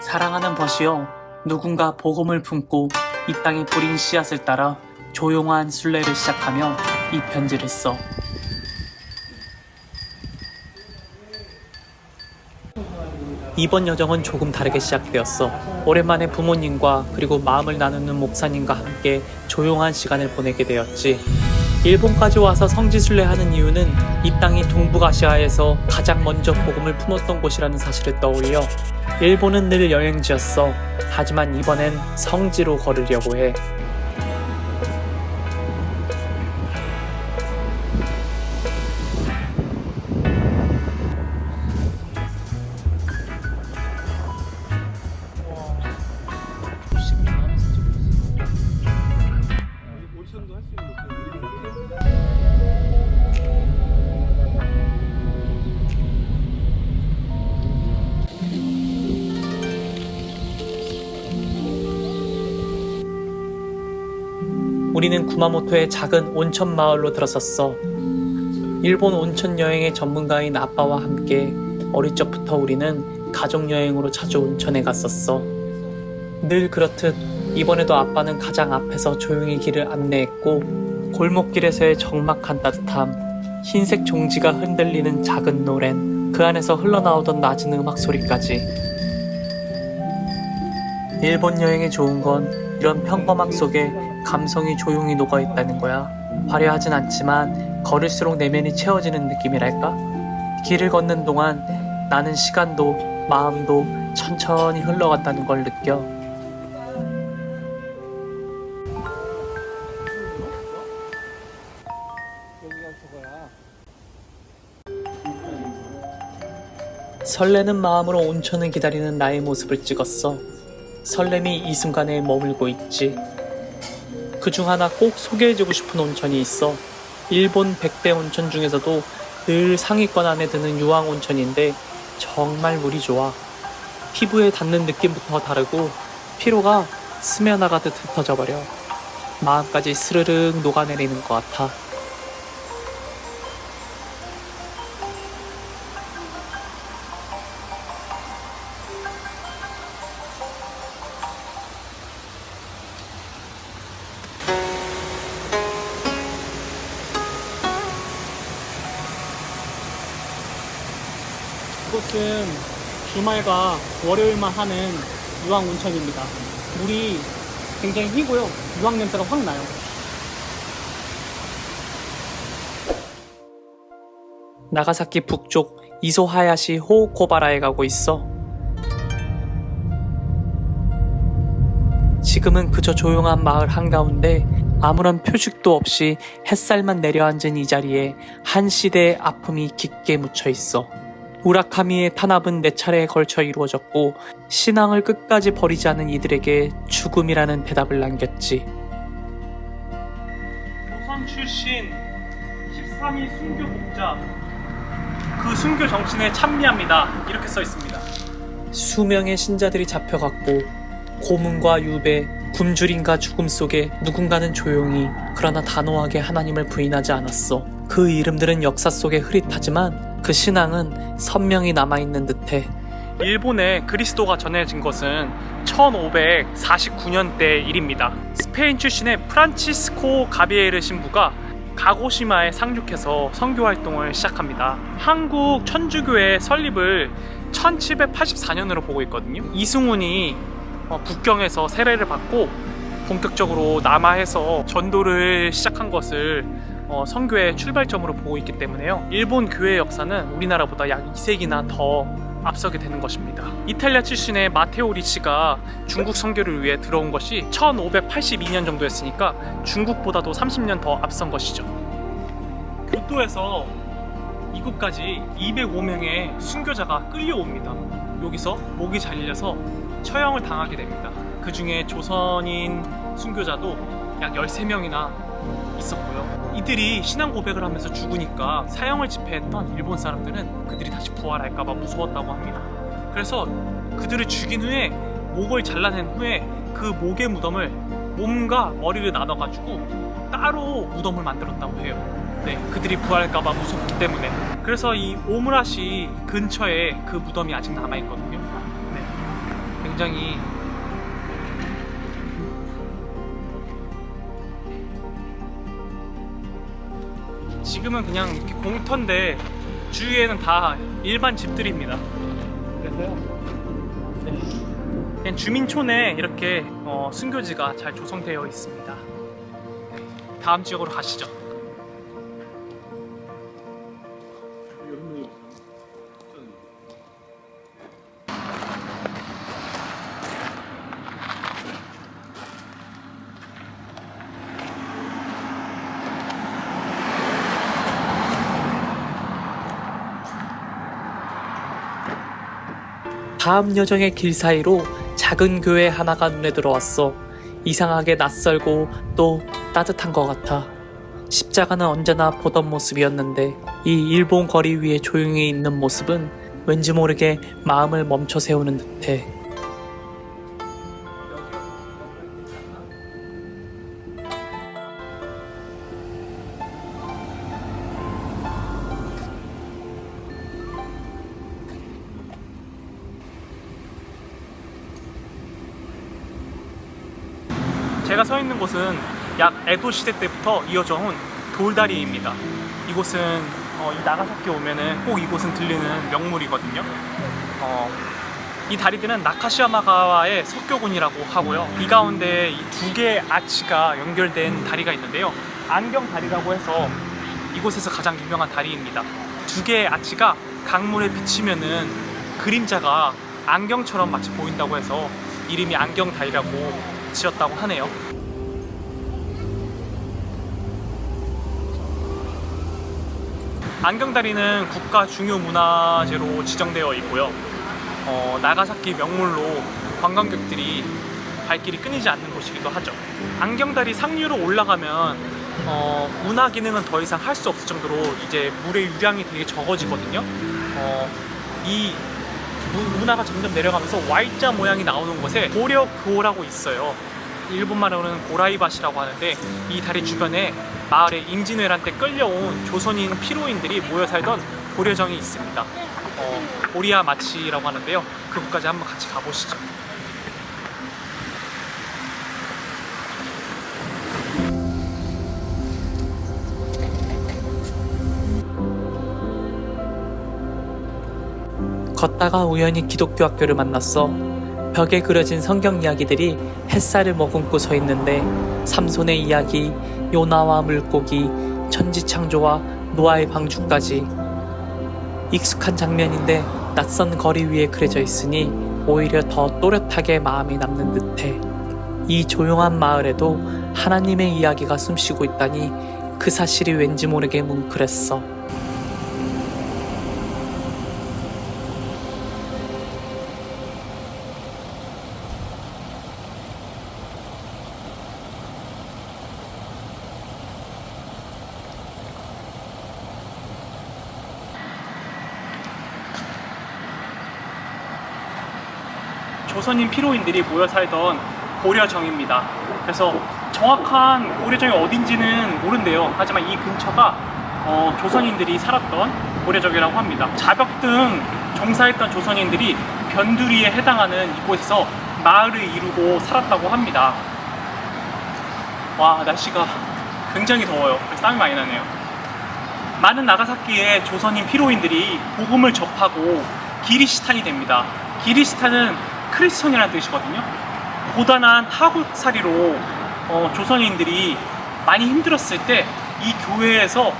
사랑하는 벗이여, 누군가 복음을 품고 이 땅에 뿌린 씨앗을 따라 조용한 순례를 시작하며 이 편지를 써. 이번 여정은 조금 다르게 시작되었어. 오랜만에 부모님과 그리고 마음을 나누는 목사님과 함께 조용한 시간을 보내게 되었지. 일본까지 와서 성지순례하는 이유는 이 땅이 동북아시아에서 가장 먼저 복음을 품었던 곳이라는 사실을 떠올려 일본은 늘 여행지였어. 하지만 이번엔 성지로 걸으려고 해. 우리는 구마모토의 작은 온천 마을로 들어섰어. 일본 온천 여행의 전문가인 아빠와 함께 어릴 적부터 우리는 가족여행으로 자주 온천에 갔었어. 늘 그렇듯 이번에도 아빠는 가장 앞에서 조용히 길을 안내했고, 골목길에서의 적막한 따뜻함, 흰색 종지가 흔들리는 작은 노랜, 그 안에서 흘러나오던 낮은 음악 소리까지. 일본 여행의 좋은 건 이런 평범함 속에 감성이 조용히 녹아있다는 거야. 화려하진 않지만 걸을수록 내면이 채워지는 느낌이랄까? 길을 걷는 동안 나는 시간도 마음도 천천히 흘러간다는 걸 느껴. 설레는 마음으로 온천을 기다리는 나의 모습을 찍었어. 설렘이 이 순간에 머물고 있지. 그중 하나 꼭 소개해주고 싶은 온천이 있어. 일본 100대 온천 중에서도 늘 상위권 안에 드는 유황 온천인데 정말 물이 좋아. 피부에 닿는 느낌부터 다르고 피로가 스며나가듯 흩어져 버려. 마음까지 스르륵 녹아내리는 것 같아. 이곳은 주말과 월요일만 하는 유황 온천입니다. 물이 굉장히 희고요. 유황 냄새가 확 나요. 나가사키 북쪽 이소하야시 호호코바라에 가고 있어. 지금은 그저 조용한 마을 한가운데 아무런 표식도 없이 햇살만 내려앉은 이 자리에 한 시대의 아픔이 깊게 묻혀 있어. 우라카미의 탄압은 4차례에 걸쳐 이루어졌고 신앙을 끝까지 버리지 않은 이들에게 죽음이라는 대답을 남겼지. 조선 출신 13위 순교 목자, 그 순교 정신에 찬미합니다. 이렇게 써 있습니다. 수명의 신자들이 잡혀갔고 고문과 유배, 굶주림과 죽음 속에 누군가는 조용히 그러나 단호하게 하나님을 부인하지 않았어. 그 이름들은 역사 속에 흐릿하지만 그 신앙은 선명히 남아있는 듯해. 일본에 그리스도가 전해진 것은 1549년대 일입니다. 스페인 출신의 프란치스코 가비에르 신부가 가고시마에 상륙해서 선교 활동을 시작합니다. 한국 천주교의 설립을 1784년으로 보고 있거든요. 이승훈이 북경에서 세례를 받고 본격적으로 남하에서 전도를 시작한 것을 선교의 출발점으로 보고 있기 때문에요. 일본 교회 역사는 우리나라보다 약 2세기나 더 앞서게 되는 것입니다. 이탈리아 출신의 마테오 리치가 중국 선교를 위해 들어온 것이 1582년 정도였으니까 중국보다도 30년 더 앞선 것이죠. 교토에서 이곳까지 205명의 순교자가 끌려옵니다. 여기서 목이 잘려서 처형을 당하게 됩니다. 그 중에 조선인 순교자도 약 13명이나 있었고요. 이들이 신앙 고백을 하면서 죽으니까 사형을 집행했던 일본 사람들은 그들이 다시 부활할까봐 무서웠다고 합니다. 그래서 그들을 죽인 후에 목을 잘라낸 후에 그 목의 무덤을 몸과 머리를 나눠가지고 따로 무덤을 만들었다고 해요. 네, 그들이 부활할까봐 무섭기 때문에. 그래서 이 오무라시 근처에 그 무덤이 아직 남아있거든요. 네, 굉장히 지금은 그냥 이렇게 공터인데 주위에는 다 일반 집들입니다. 그래서요, 네, 그냥 주민촌에 이렇게 순교지가 잘 조성되어 있습니다. 네, 다음 지역으로 가시죠. 다음 여정의 길 사이로 작은 교회 하나가 눈에 들어왔어. 이상하게 낯설고 또 따뜻한 것 같아. 십자가는 언제나 보던 모습이었는데 이 일본 거리 위에 조용히 있는 모습은 왠지 모르게 마음을 멈춰 세우는 듯해. 제가 서 있는 곳은 약 에도 시대 때부터 이어져 온 돌다리입니다. 이곳은 이 나가사키 오면은 꼭 이곳은 들리는 명물이거든요. 이 다리들은 나카시야마가와의 석교군이라고 하고요. 이 가운데 이 두 개의 아치가 연결된 다리가 있는데요. 안경 다리라고 해서 이곳에서 가장 유명한 다리입니다. 두 개의 아치가 강물에 비치면은 그림자가 안경처럼 마치 보인다고 해서 이름이 안경 다리라고 지었다고 하네요. 안경다리는 국가 중요 문화재로 지정되어 있고요. 나가사키 명물로 관광객들이 발길이 끊이지 않는 곳이기도 하죠. 안경다리 상류로 올라가면 문화 기능은 더 이상 할 수 없을 정도로 이제 물의 유량이 되게 적어지거든요. 이 문화가 점점 내려가면서 Y자 모양이 나오는 곳에 고려교라고 있어요. 일본말로는 고라이밭이라고 하는데 이 다리 주변에 마을에 임진왜란 때 끌려온 조선인 피로인들이 모여 살던 고려정이 있습니다. 오리야 마치라고 하는데요. 그곳까지 한번 같이 가보시죠. 걷다가 우연히 기독교 학교를 만났어. 벽에 그려진 성경 이야기들이 햇살을 머금고 서 있는데 삼손의 이야기, 요나와 물고기, 천지창조와 노아의 방주까지 익숙한 장면인데 낯선 거리 위에 그려져 있으니 오히려 더 또렷하게 마음이 남는 듯해. 이 조용한 마을에도 하나님의 이야기가 숨쉬고 있다니 그 사실이 왠지 모르게 뭉클했어. 조선인 피로인들이 모여 살던 고려정입니다. 그래서 정확한 고려정이 어딘지는 모른대요. 하지만 이 근처가 조선인들이 살았던 고려정이라고 합니다. 자벽 등 종사했던 조선인들이 변두리에 해당하는 이곳에서 마을을 이루고 살았다고 합니다. 와, 날씨가 굉장히 더워요. 땀이 많이 나네요. 많은 나가사키의 조선인 피로인들이 복음을 접하고 기리시탄이 됩니다. 기리시탄은 크리스천이라는 뜻이거든요. 고단한 하국살이로 조선인들이 많이 힘들었을 때 이 교회에서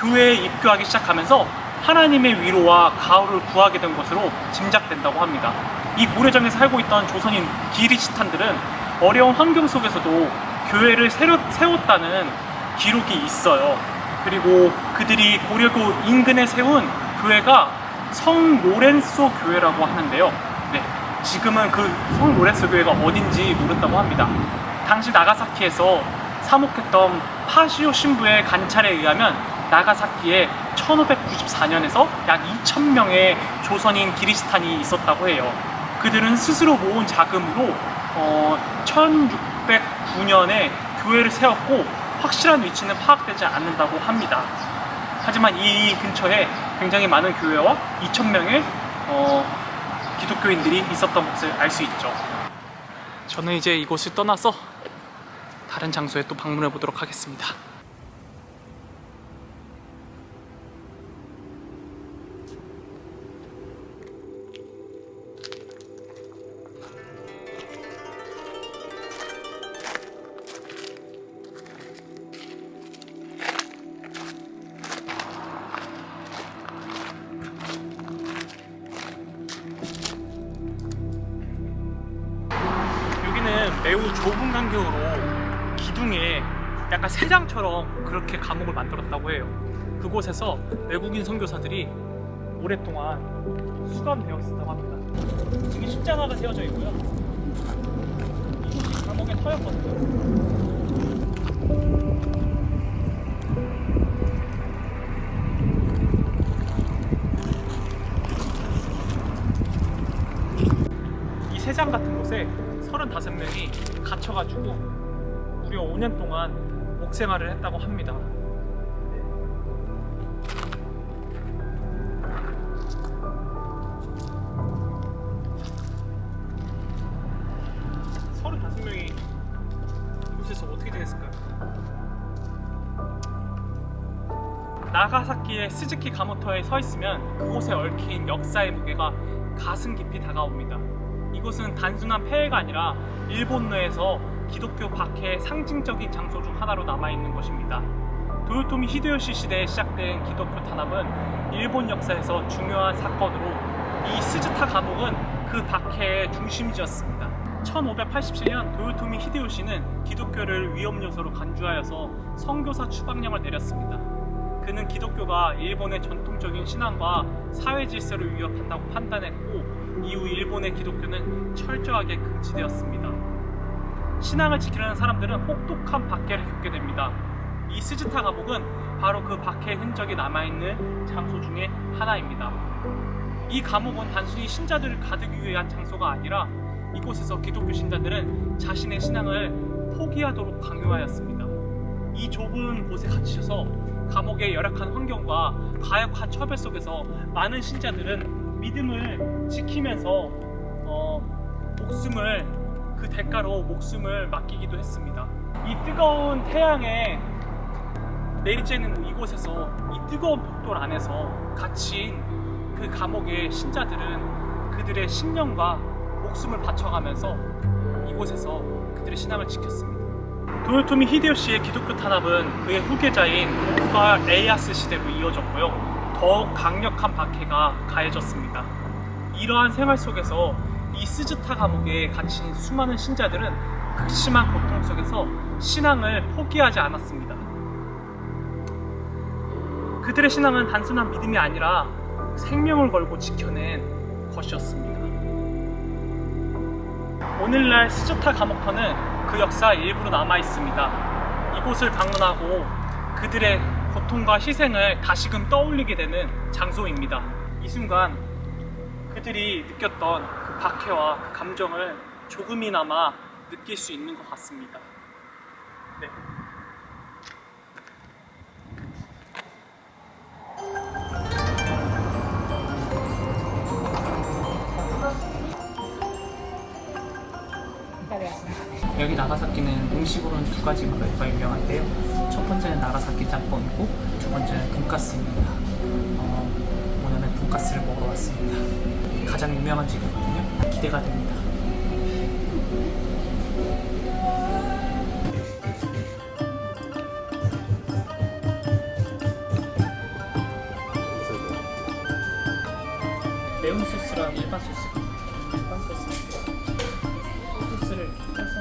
교회에 입교하기 시작하면서 하나님의 위로와 가호를 구하게 된 것으로 짐작된다고 합니다. 이 고려정에 살고 있던 조선인 기리시탄들은 어려운 환경 속에서도 교회를 세웠다는 기록이 있어요. 그리고 그들이 고려교 인근에 세운 교회가 성 로렌소 교회라고 하는데요. 네, 지금은 그 성 로렌소 교회가 어딘지 모른다고 합니다. 당시 나가사키에서 사목했던 파시오 신부의 관찰에 의하면 나가사키에 1594년에서 약 2,000명의 조선인 기리시탄이 있었다고 해요. 그들은 스스로 모은 자금으로 1609년에 교회를 세웠고 확실한 위치는 파악되지 않는다고 합니다. 하지만 이 근처에 굉장히 많은 교회와 2,000명의 기독교인들이 있었던 것을 알 수 있죠. 저는 이제 이곳을 떠나서 다른 장소에 또 방문해 보도록 하겠습니다. 여기는 매우 좁은 간격으로 기둥에 약간 새장처럼 그렇게 감옥을 만들었다고 해요. 그곳에서 외국인 선교사들이 오랫동안 수감되어 있었다고 합니다. 여기 십자가가 세워져 있고요. 이곳이 감옥의 터였거든요. 이 세장 같은 곳에 35명이 갇혀가지고 무려 5년 동안 목생활을 했다고 합니다. 명이 이곳에서 어떻게 지냈을까요? 나가사키의 스즈키 가모터에 서 있으면 그곳에 얽힌 역사의 무게가 가슴 깊이 다가옵니다. 이곳은 단순한 폐해가 아니라 일본 내에서 기독교 박해의 상징적인 장소 중 하나로 남아있는 것입니다. 도요토미 히데요시 시대에 시작된 기독교 탄압은 일본 역사에서 중요한 사건으로 이 스즈타 감옥은 그 박해의 중심지였습니다. 1587년 도요토미 히데요시는 기독교를 위험 요소로 간주하여서 선교사 추방령을 내렸습니다. 그는 기독교가 일본의 전통적인 신앙과 사회 질서를 위협한다고 판단했고 이후 일본의 기독교는 철저하게 금지되었습니다. 신앙을 지키려는 사람들은 혹독한 박해를 겪게 됩니다. 이 스즈타 감옥은 바로 그 박해의 흔적이 남아있는 장소 중에 하나입니다. 이 감옥은 단순히 신자들을 가두기 위한 장소가 아니라 이곳에서 기독교 신자들은 자신의 신앙을 포기하도록 강요하였습니다. 이 좁은 곳에 갇히셔서 감옥의 열악한 환경과 가혹한 처벌 속에서 많은 신자들은 믿음을 지키면서 그 대가로 목숨을 맡기기도 했습니다. 이 뜨거운 태양에 내리쬐는 이곳에서 이 뜨거운 벽돌 안에서 갇힌 그 감옥의 신자들은 그들의 신념과 목숨을 바쳐가면서 이곳에서 그들의 신앙을 지켰습니다. 도요토미 히데요시의 기독교 탄압은 그의 후계자인 도쿠가 에이야스 시대로 이어졌고요. 더욱 강력한 박해가 가해졌습니다. 이러한 생활 속에서 이 스즈타 감옥에 갇힌 수많은 신자들은 극심한 고통 속에서 신앙을 포기하지 않았습니다. 그들의 신앙은 단순한 믿음이 아니라 생명을 걸고 지켜낸 것이었습니다. 오늘날 스즈타 감옥터는 그 역사 일부로 남아있습니다. 이곳을 방문하고 그들의 고통과 희생을 다시금 떠올리게 되는 장소입니다. 이 순간 그들이 느꼈던 그 박해와 그 감정을 조금이나마 느낄 수 있는 것 같습니다. 네. 여기 나가사키는 음식으로는 두 가지 먹을까 유명한데요. 첫 번째는 나가사키 짬뽕이고 두 번째는 돈가스입니다. 오늘은 돈가스를 먹으러 왔습니다. 가장 유명한 집이거든요. 기대가 됩니다. 매운 소스랑 일반 소스. 일반 소스. 소스를 해서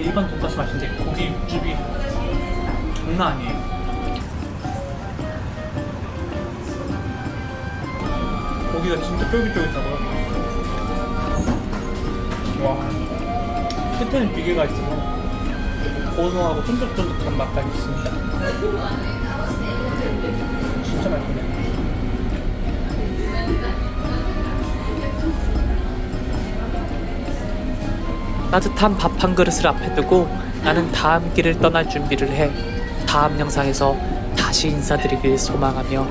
일반 돈가스 맛인데 고기 육즙이 장난 아니에요. 고기가 진짜 쫄깃쫄깃하고요. 와, 끝에는 비계가 있어서 고소하고 쫀득쫀득한 맛까지 있습니다. 따뜻한 밥 한 그릇을 앞에 두고 나는 다음 길을 떠날 준비를 해 다음 영상에서 다시 인사드리길 소망하며